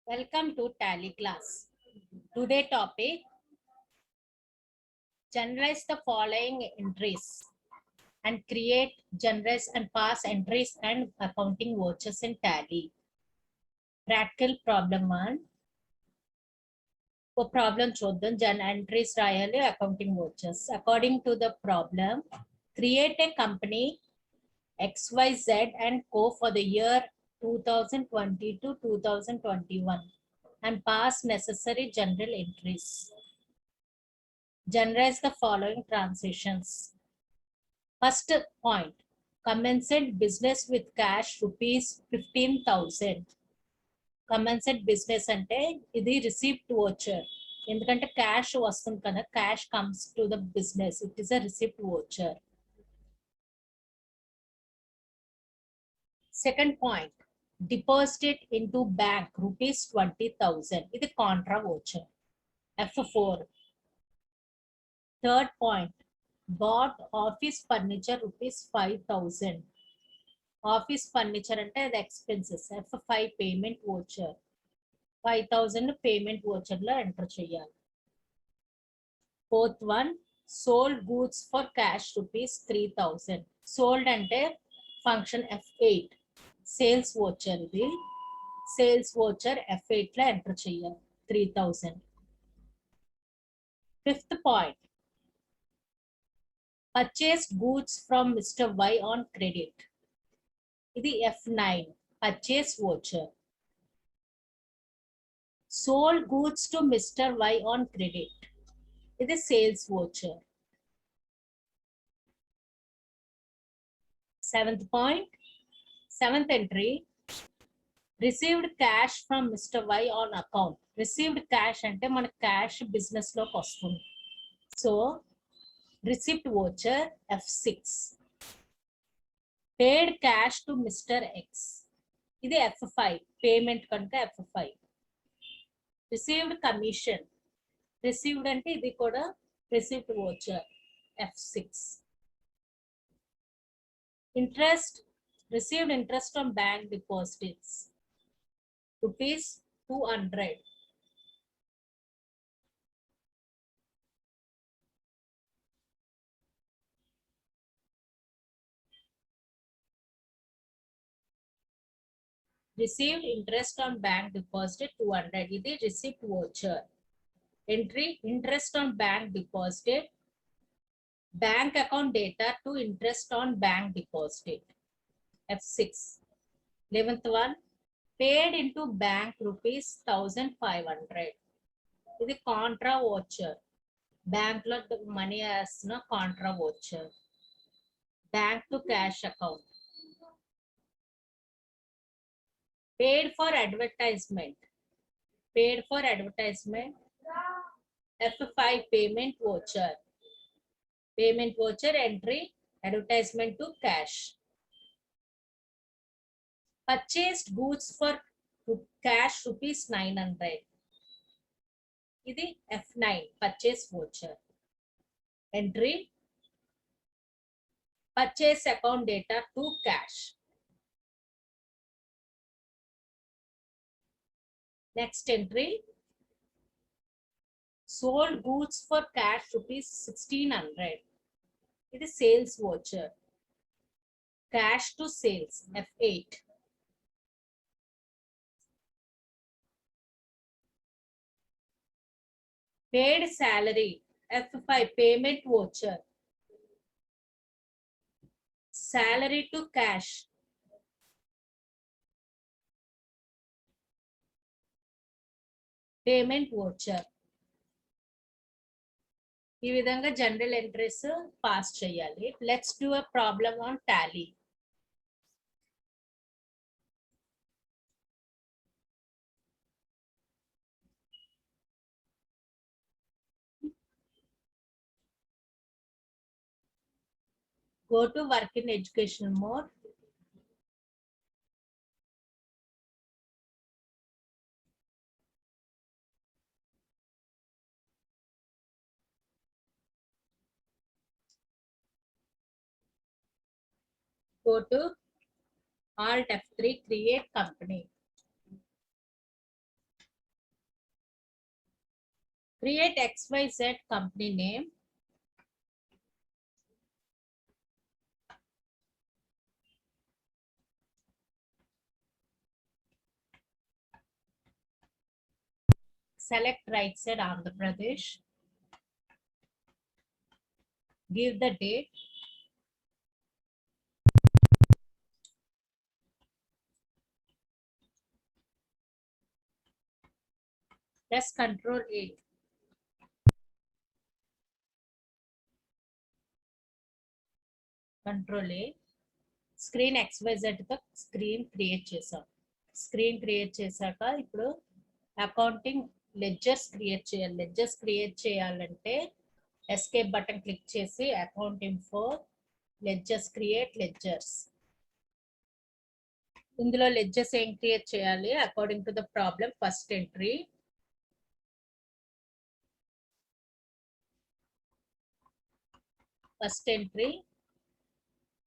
Welcome to Tally class. Today topic, generalize the following entries and create, generalize and pass entries and accounting vouchers in Tally. Practical problem 1. Problem చూద్దాం entries రాయాలి accounting vouchers. According to the problem, create a company XYZ and Co for the year 2020 to 2021 and pass necessary general entries. Generalize the following transitions. First point, commenced business with cash rupees 15,000. Commenced business ante idi receipt voucher. ఎందుకంటే cash వస్తుంది కదా, cash comes to the business. It is a receipt voucher. Second point, deposit into bank rupees 20,000. ఇది contra voucher. F4. Third point, bought office furniture rupees 5,000. Office furniture ante the expenses. F5 payment voucher. 5,000 payment voucher lo enter cheyali. Fourth one, sold goods for cash rupees 3,000. Sold ante function F8. Sales voucher idi. Sales voucher F8 lo enter cheyali. 3,000. Fifth point, purchased goods from Mr. Y on credit. ఇది F9, purchase voucher. Sold goods to Mr. Y on credit. ఇది sales voucher. Seventh point, seventh entry, received cash from Mr. Y on account. Received cash అంటే మన cash business లోకి వస్తుంది. So receipt voucher F6. Paid cash to Mr. X. ఇది F5. Payment కనుక F5. Received commission. Received అంటే ఇది కూడా receipt voucher F6. Interest. Received interest on bank deposits. Rupees 200. Received interest on bank deposit 200. ఇది receipt voucher. Entry, interest on bank deposit. Bank account data to interest on bank deposit. F6. 11th one, paid into bank rupees 1,500. ఇది contra voucher. Bank లో money వేస్తున్న contra voucher. Bank to cash account. Paid for advertisement. Paid for advertisement. F5 payment voucher. Payment voucher entry, advertisement to cash. Purchased goods for cash rupees 900. ఇది F9 purchase voucher. Entry, purchase account data to cash. Next entry, sold goods for cash rupees 1,600. ఇది sales voucher. Cash to sales F8. Paid salary F5 payment voucher. Salary to cash. Payment voucher. ఈ విధంగా journal entries pass చేయాలి. Let's do a problem on tally. Go to work in education mode. Go to Alt F3, create company. Create XYZ company name. Select right side Andhra Pradesh. Give the date. Press Control A. Control A. Screen XYZ screen create చేసాం. Screen create చేశాక ఇప్పుడు accounting ledgers create చేయాలి. Ledgers create చేయాలంటే escape button click చేసి accounting for ledgers create ledgers. ఇందులో ledgers ఏం create చేయాలి? According to the problem first entry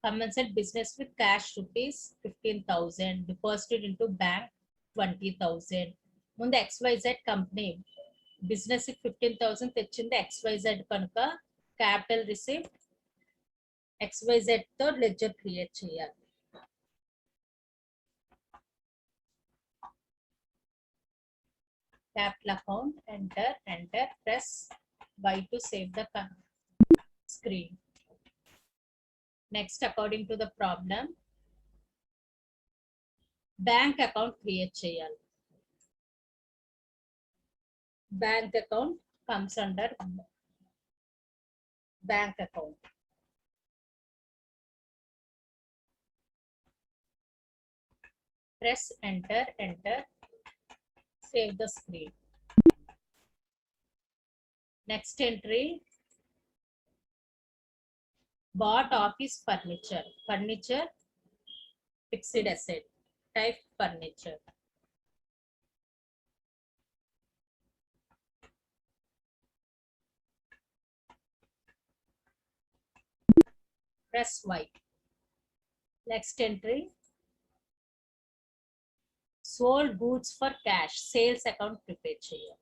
commenced business with cash rupees 15,000 deposited into bank 20,000. ముందు XYZ company business 15,000 తెచ్చింది XYZ కనుక capital received XYZ తో ledger create చేయాలి. Capital account, enter, press Y to save the screen. Next, according to the problem, bank account create cheyal. Bank account comes under bank account. Press enter, save the screen. Next entry, bought office furniture. Furniture, fixed asset. Type furniture. Press Y. Next entry, sold goods for cash. Sales account prepare cheyal.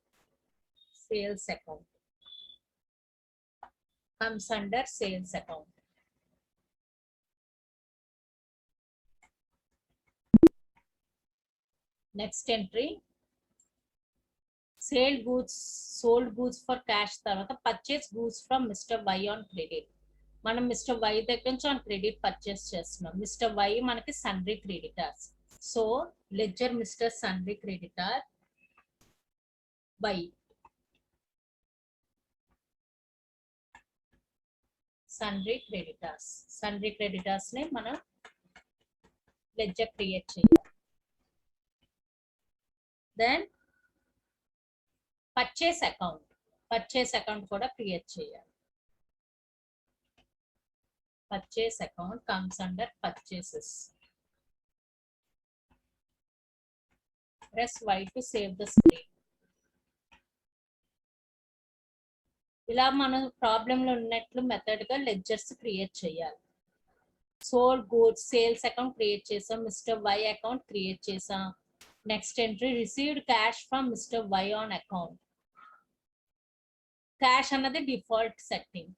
Sales account comes under sales account. Next entry, sold goods for cash తర్వాత purchase goods from Mr. Y on credit. మనం mister Y దగ్గర నుంచి on credit purchase చేస్తున్నాం. Mister Y మనకి sundry creditors. So ledger mister sundry creditor Y. Sundry creditors ని మనం ledger create చేయాలి. Then purchase account కూడా క్రియేట్ చేయాలి. Purchase account comes under purchases. Press Y to save the screen. ఇలా మనం problem లో ఉన్నట్లు మెథడ్ గా లెడ్జర్స్ క్రియేట్ చేయాలి. Sold goods sales account create చేసాం. మిస్టర్ వై అకౌంట్ క్రియేట్ చేసాం. Next entry received cash from mister Y on account. Cash అన్నది default setting.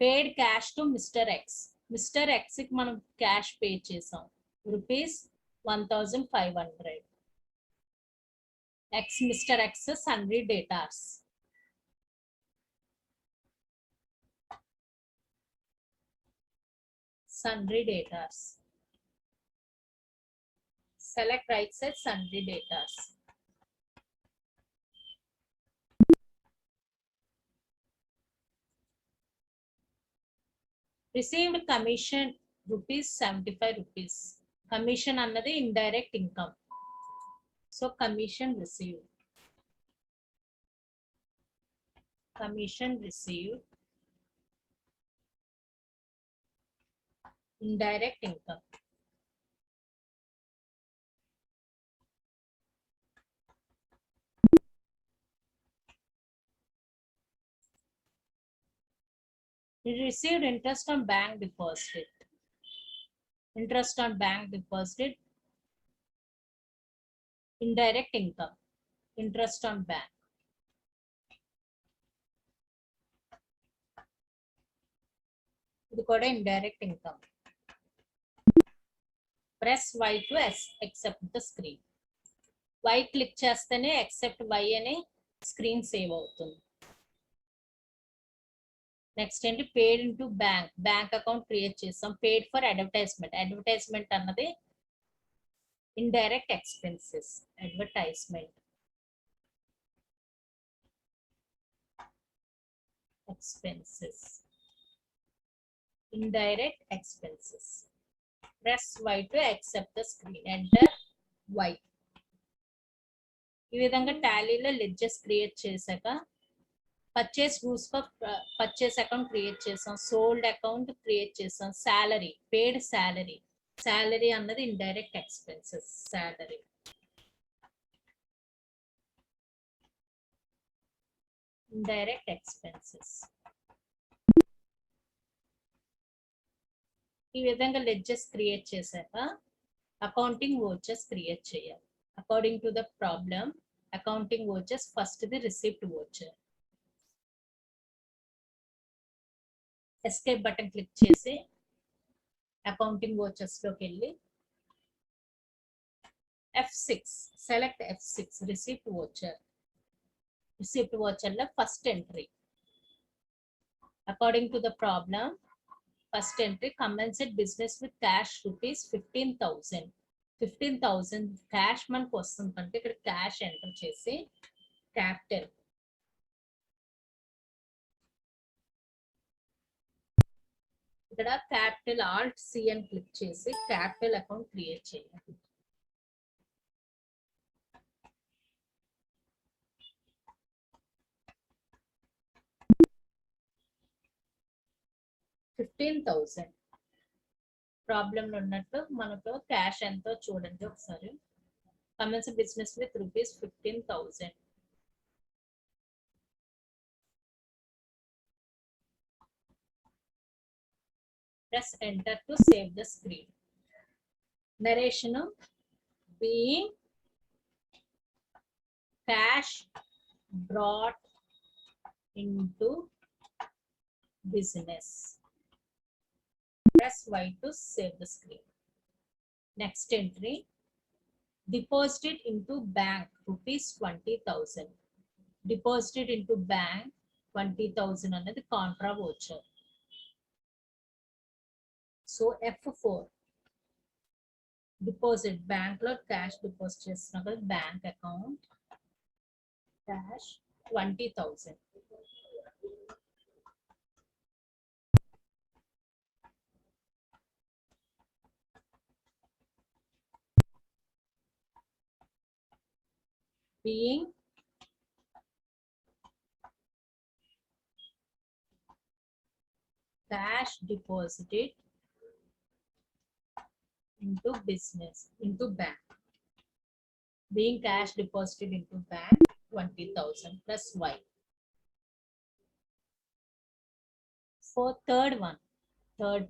Paid cash to mister X. Mister X కి మనం cash pay చేసాం rupees 1,500. X mister X sundry debtors. Select right side sundry datas. Received commission rupees 75 rupees. Commission అన్నది indirect income. So commission received. Indirect income. We received interest on bank deposit. Indirect income. Interest on bank. ఇది కూడా indirect income. Press Y to accept the screen. Y click చేస్తేనే accept Y అనే screen save అవుతుంది. Next ఏంటి, paid into bank account create చేస్తాం. Paid for advertisement అన్నది indirect expenses. Advertisement expenses, indirect expenses. Press Y to accept the screen. Enter Y. ఈ విధంగా టాలీలో ledgers create చేశాక purchase rules for purchase account create చేసాం, sold account create చేసాం, salary, paid salary. Salary అన్నది indirect expenses. Salary, indirect expenses. ఈ విధంగా ledgers create చేశాక అకౌంటింగ్ వోచర్స్ క్రియేట్ చేయాలి. According to the problem accounting vouchers, first the receipt voucher. Escape button click చేసి accounting vouchers లోకి వెళ్ళి F6 select F6 receipt voucher. Receipt voucher లో first entry according to the problem first entry compensate business with cash rupees 15,000. 15,000 cash మనకు వస్తుంది అంటే ఇక్కడ cash enter చేసి capital, ఇక్కడ క్యాపిటల్ ఆల్ట్ సి అని క్లిక్ చేసి క్యాపిటల్ అకౌంట్ క్రియేట్ చేయాలి. $15,000 ప్రాబ్లం ఉన్నట్టు మనకు క్యాష్ ఎంతో చూడండి ఒకసారి. Commence business with rupees 15,000. Press enter to save the screen. Narration being cash brought into business. Press Y to save the screen. Next entry, deposited into bank rupees 20,000. Deposited into bank 20,000 అన్నది Contra voucher. So F4 deposit, bank లో cash deposit చేస్తున్నాం కదా, bank account cash 20,000. being cash deposited into business, into bank. Being cash deposited into bank 20,000 plus Y. For third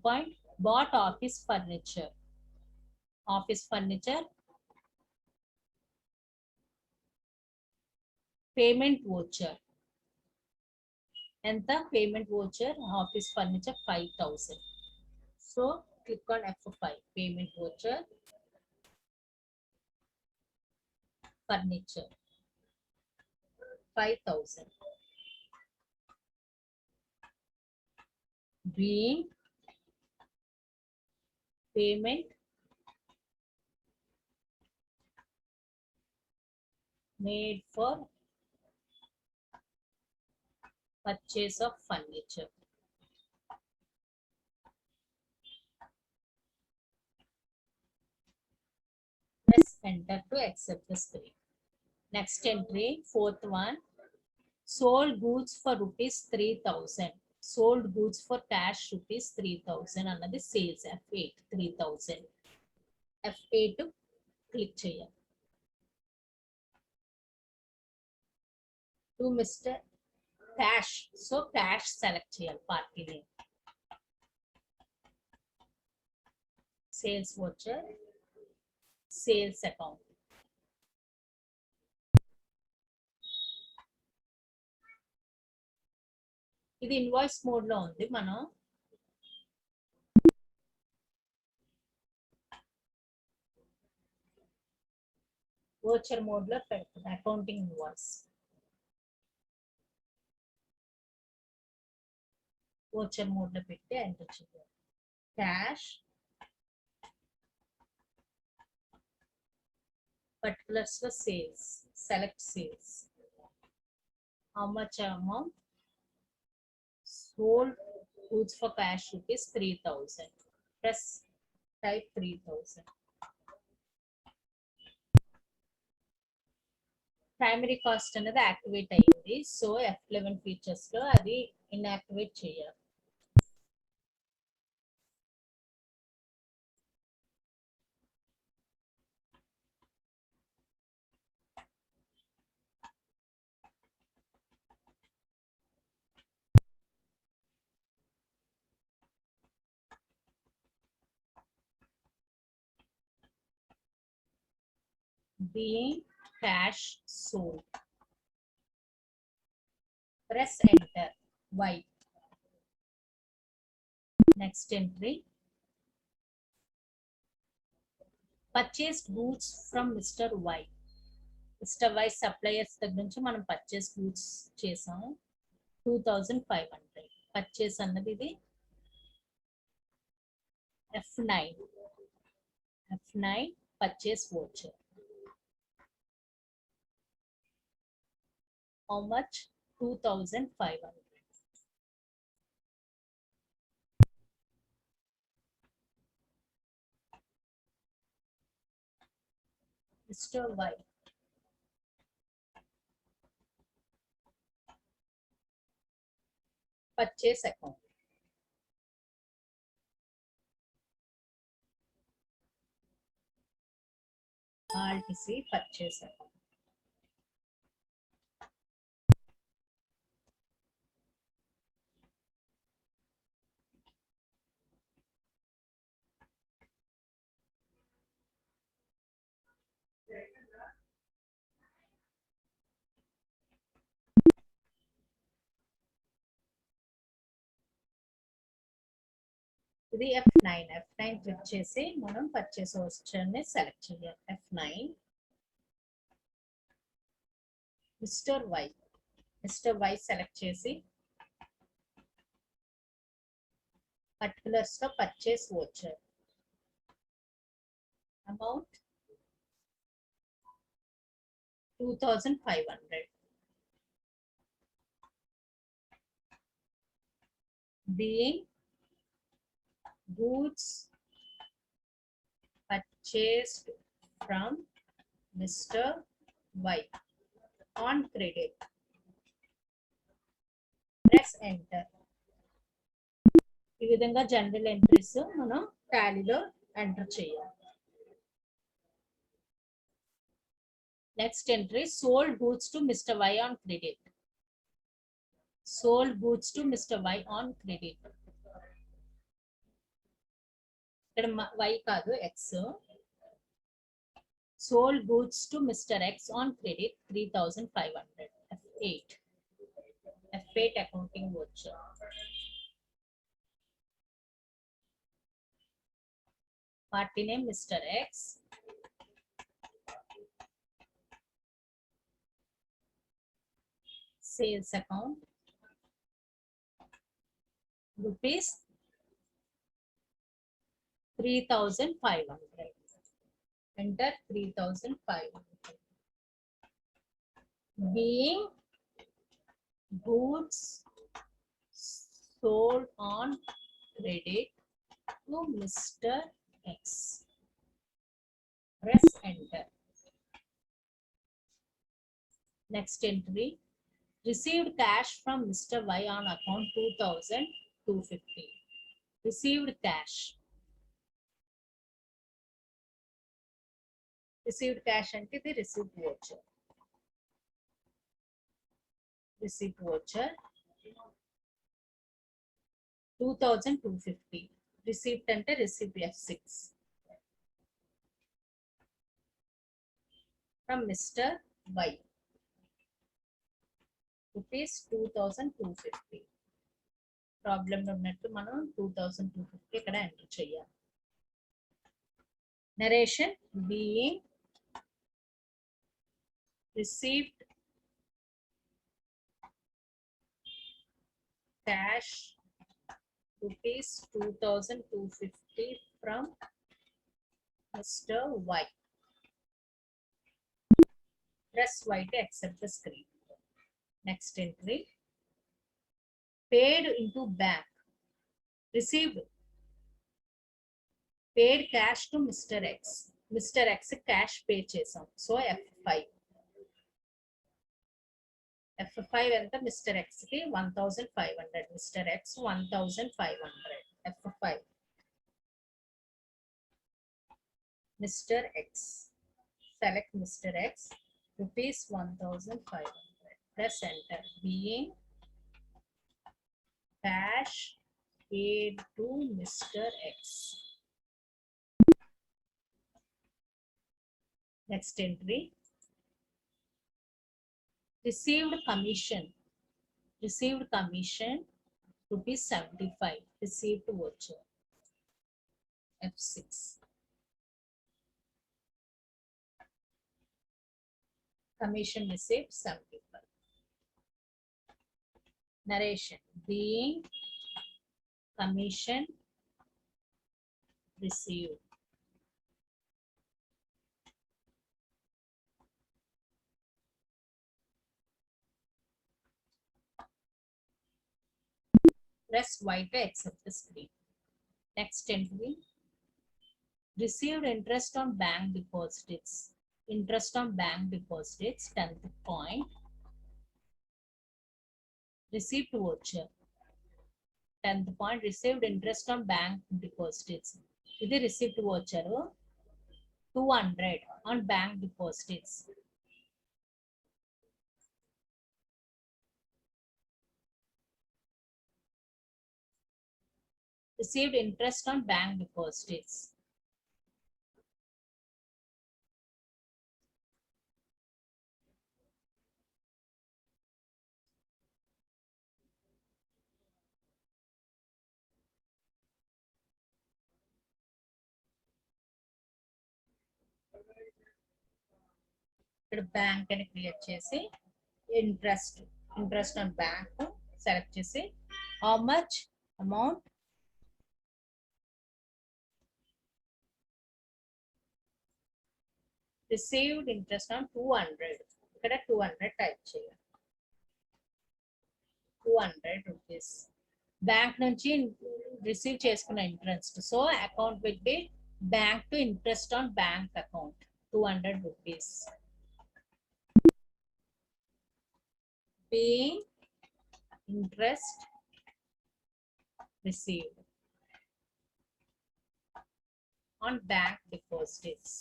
point, bought office furniture. Office furniture, payment voucher. And the payment voucher, office furniture 5,000. So click on F5, payment voucher, furniture 5,000. Being payment made for purchase of furniture. Press enter to accept the screen. Next entry, fourth one, sold goods for rupees 3,000. Sold goods for cash rupees 3,000 అన్నది sales. F8 3,000. F8 click చేయాలి. To mister cash, so cash select చేయాలి party name. Sales voucher, sales account. ఇది invoice mode లో ఉంది. మనం voucher mode లో పెడుతుంది accounting invoice. Voucher mode లో పెట్టి ఎంటర్ చేయాలి. Cash particulars for sales, select sales. How much amount sold goods for cash rupees 3000. Press type 3000. Primary cost అనేది యాక్టివేట్ అయ్యింది. సో F11 ఫీచర్స్ లో అది ఇన్యాక్టివేట్ చేయాలి. Being cash sold. Press enter. Y. Next entry. Purchased goods from Mr. Y. Mr. Y suppliers దగ్గర నుంచి మనం purchase goods చేసాం 2500. Purchase అన్నది ఇది F9 purchase voucher. How much? 2500. Mr. Y. Purchase account. RTC purchase account. ఇది F9 click చేసి మనం purchase voucher ని సెలెక్ట్ చేయాలి. F9 మిస్టర్ వై సెలెక్ట్ చేసి పర్టికులర్స్ లో purchase voucher amount 2500. Being goods purchased from Mr. Y on credit. Press enter. ఈ విధంగా journal entries మనం టాలీలో ఎంటర్ చేయాలి. Next entry sold goods to mister Y on credit. Sold goods to mister Y on credit. ఇక్కడ Y కాదు X. Sold goods to mister X on credit 3500. F8 accounting voucher. Party name Mr. X. Sales account rupees 3500. Enter 3500. Being goods sold on credit to Mr. X. Press enter. Next entry. Received cash from Mr. Y on account 2250. Received cash. Received cash అంటే ఇది receipt voucher. Receipt voucher 2250. Receipt అంటే receipt F6 from Mr. Y. Rupees 2250. Problem ఉన్నట్టు మనం 2250 ఇక్కడ enter చేయాలి. Narration being received cash rupees 2,250 from Mr. Y. Press Y to accept the screen. Next entry. Paid into bank. Received. Paid cash to Mr. X. Mr. X cash pay chesam. So F5. F5 and the Mr. X ki 1,500. Mr. X 1,500. F5. Mr. X. Select Mr. X. Rupees 1,500. Press enter. Being cash paid to Mr. X. Next entry. Received commission. Received commission rupees 75. Received voucher. F6. Commission received 75. Narration. Being commission received. Press Y to accept the screen. Next entry. Received interest on bank deposits. Interest on bank deposits, 10th point. Received voucher. 10th point. Received interest on bank deposits. This is received voucher 200 on bank deposits. Received interest on bank deposits. ఇక్కడ bank అని create చేసి interest on bank select చేసి how much amount received interest on 200 ఇక్కడ 200 type చేయాలి 200 rupees bank నుంచి receive చేసుకున్న interest so account will be bank to interest on bank account 200 rupees paying interest received on bank deposits.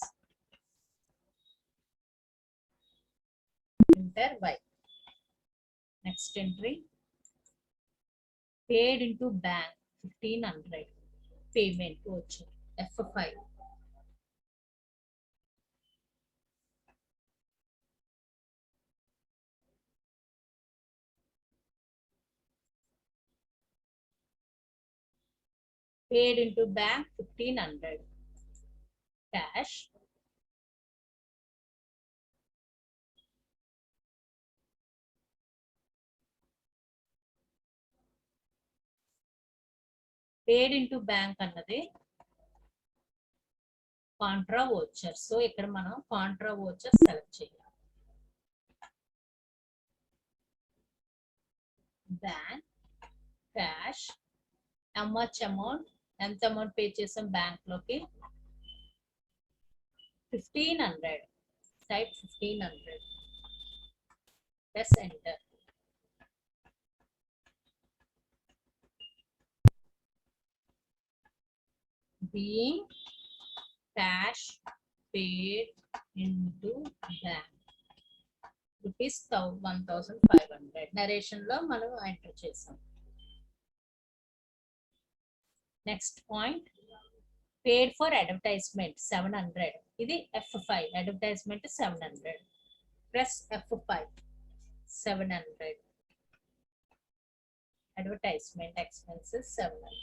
Enter Y. Next entry. Paid into bank 1,500. Payment voucher F5. Paid into bank 1,500. Cash. Paid into bank అన్నది Contra voucher so ఇక్కడ మనం Contra voucher select చేయాలి bank cash how much amount ఎంత amount pay చేసాం bank లోకి 1,500 type 1,500 press enter being cash paid into bank rupees 1,500 narration లో మనం enter చేసాం next point paid for advertisement 700 ఇది F5 advertisement 700 press F5 700 advertisement expenses 700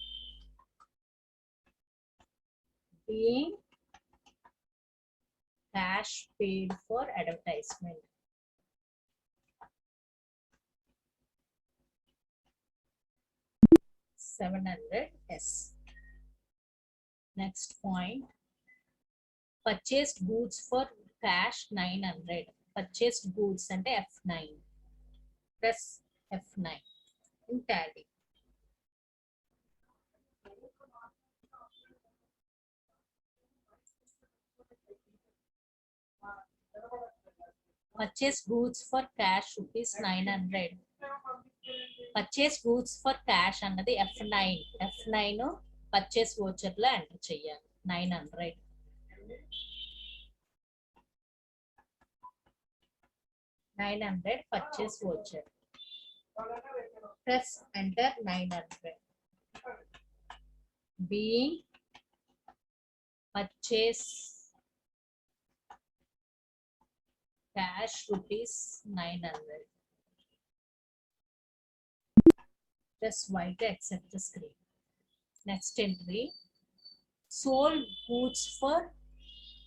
being cash paid for advertisement 700S. Next point, purchased goods for cash 900. Purchased goods అంటే F9. Press F9 in Tally. Purchase goods for cash rupees 900. Purchase goods for cash అన్నది F9. F9 purchase voucher లో enter చేయాలి. 900. purchase voucher. Press enter 900. Being purchase cash rupees 900. Press Y to accept the screen. Next entry, sold goods for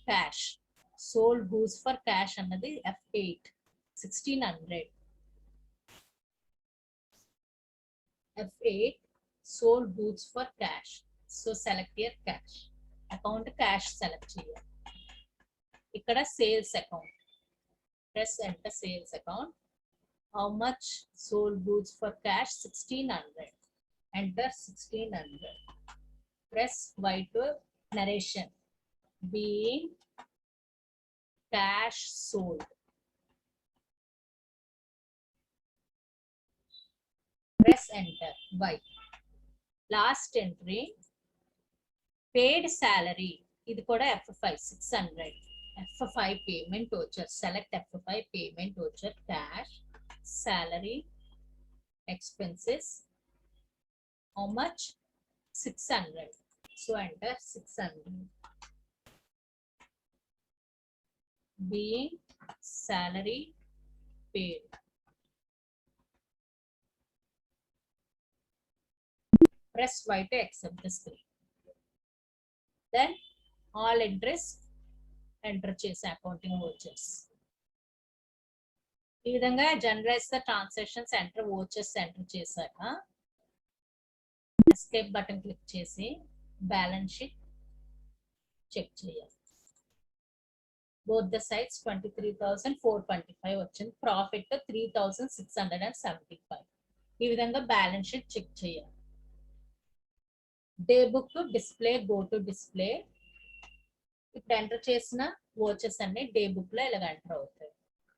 cash. Sold goods for cash అన్నది F8. 1600. F8 sold goods for cash. So select here cash. Account cash select చేయాలి. ఇక్కడ sales account. Press enter sales account. How much sold goods for cash? 1600. Enter 1600. Press Y to narration. Being cash sold. Press enter Y. Last entry, paid salary. ఇది కూడా F5 600. F5 payment voucher. Select F5 payment voucher cash salary expenses. How much? 600. So enter 600. Being salary paid. Press Y to accept the screen. Then all entries enter చేసే accounting vouchers. ఈ విధంగా journalise the transactions enter vouchers enter చేశాక escape button click చేసి balance sheet check చేయాలి. Both the sides 23,425 వచ్చింది. Profit 3,675. ఈ విధంగా balance sheet check చేయాలి. Day book display go to display. ఇప్పుడు ఎంటర్ చేసిన వోచర్స్ అన్ని డే బుక్ లో ఇలాగ ఎంటర్ అవుతాయి.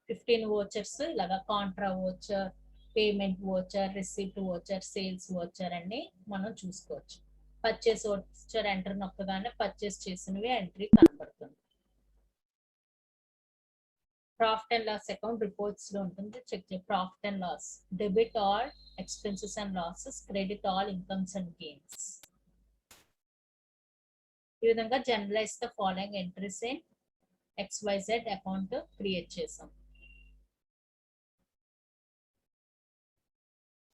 15 వోచర్స్ ఇలాగా contra voucher, payment voucher, receipt voucher, sales voucher అన్ని మనం చూసుకోవచ్చు. పర్చేస్ వోచర్ ఎంటర్ నొక్కగానే పర్చేస్ చేసినవి ఎంట్రీ కనబడుతుంది. Profit and loss account reports లో ఉంటుంది. చెక్ చేయ profit and loss, debit all expenses and losses, credit all incomes and gains. ఈ విధంగా journalise the following entries in XYZ account create చేసాం.